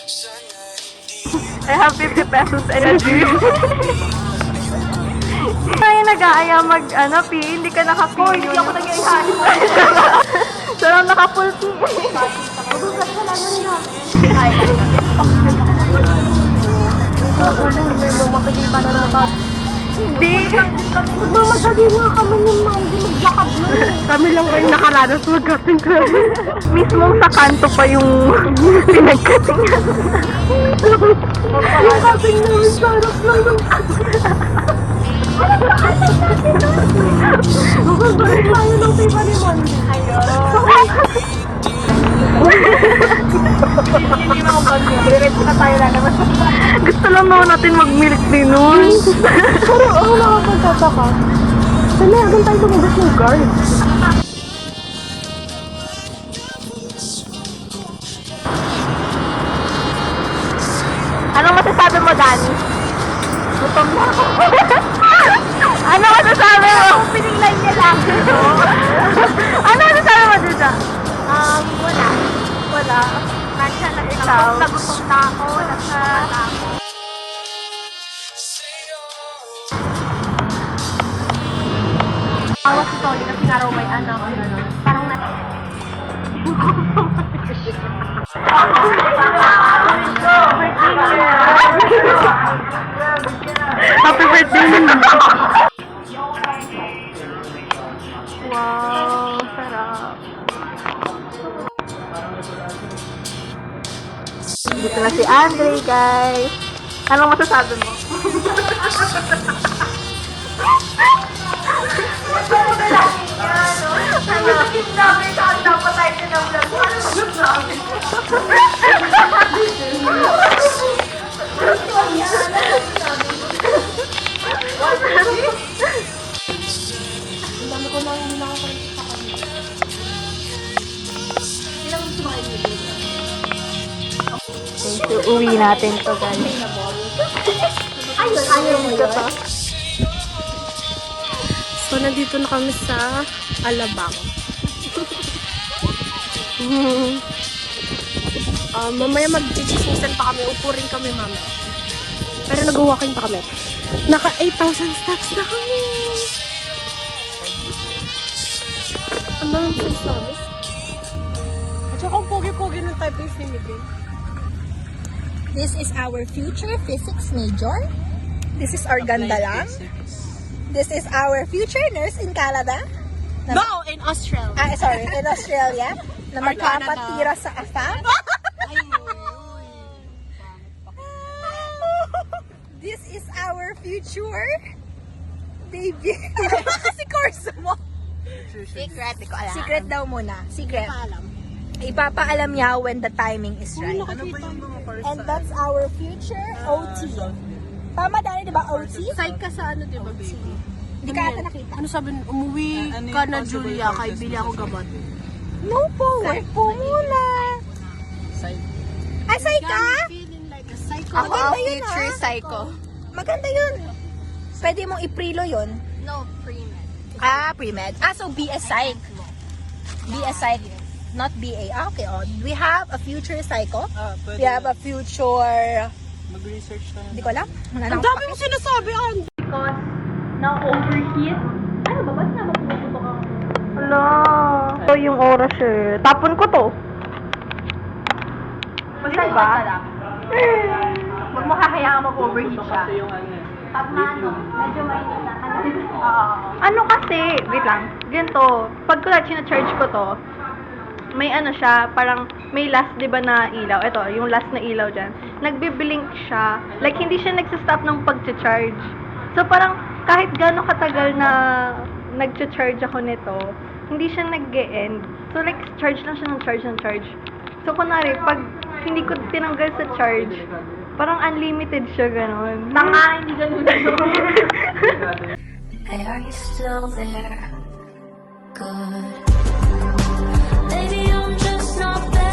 I have 50 pesos energy. Kaya nag-aaya P, hindi ka naka-P. Oh, hindi ako nag-aayahan. Sarang naka-full P. Magugas ka lang nila. Ay, hindi. Magmamadali nga kami ng hindi maglakad mo. Kami lang kayo nakaranas mag-cutting class. Mismong sa kanto pa yung pinag-cutting. Yung cutting namin sa harap lang ng Magagaling tayo ng tiba ni Monday. Hindi mo akong bagyo. Diretso na tayo lang naman. Gusto lang naman natin mag-milk din nun. Pero ako nakapagtataka. Sana agad tayo lumabas ng guard. Anong masasabi mo, Dani? Gutom na ako. Ano masasabi mo? Opening line niya lang. Ano masasabi mo, Duda? Wala. Wala. Nandiyan na ikaw. Nagutom na ako. Nasa ako. Awas si Tony kasi nga raw may anak. Parang na... Happy birthday! Wow, sarap. Dito na si Andre, guys. Anong masasabi mo? Nag-skip namin saan dapat tayo sinablag. Ano mag-vlog? Ang dami ko lang hindi nakakalit sa kanila. Ilang gusto ba kayo nito? So, uwi natin to, guys. Ayaw mo yun? So, nandito na kami sa Alabang. Mamaya mag-chismisan pa kami. Upo rin kami, mama. Pero nag-walking pa kami. Naka 8,000 steps na kami. Ang daming steps namin. At saka ang pogi-pogi ng typing ni Miguel. This is our future physics major. This is our ganda lang. This is our future nurse in Canada. No, in Australia. Sorry, in Australia. Na magpapatira sa AFAM. This is our future baby. Si Corso mo. Secret, di ko alam. Secret daw muna. Secret. Ipapaalam niya when the timing is right. And that's our future OT. Tama dahil, di ba, OT? Side ka sa ano, di ba, baby? Hindi ka ata nakita. Ano sabi, umuwi ka na, Julia, kay bili ako gamot. No po, work po muna. Ay, say ka? Feeling like a psycho. Ako ang future psycho. Maganda yun. Pwede mong iprilo yun. No, pre-med. Pre-med. So BS Psych. BS Psych. Not BA. Okay, we have a future psycho. We have a future... Mag-research ka na. Hindi ko alam. Ang dami mo sinasabi, Andy. Because na-overheat. Ano ba? Ba't na mapuputok ako? Hala. Ito yung oras eh. Tapon ko to. Masay ba? Huwag mo kakayaan mag-overheat siya. Kasi yung ano eh. Pag maano, medyo mainit na. Ano kasi, wait lang, ganito, pag charge ko to, may ano siya, parang may last, di ba, na ilaw. Ito, yung last na ilaw dyan. Nagbiblink siya. Like, hindi siya nagsastop ng pag-charge. So, parang kahit gano'ng katagal na nag-charge ako nito, hindi siya nag-e-end. So, like, charge lang siya ng charge. So, kunwari, pag hindi ko tinanggal sa charge, parang unlimited siya, gano'n. Tanga, hindi ganun. Hey, are you still there? Good. Maybe I'm just not there.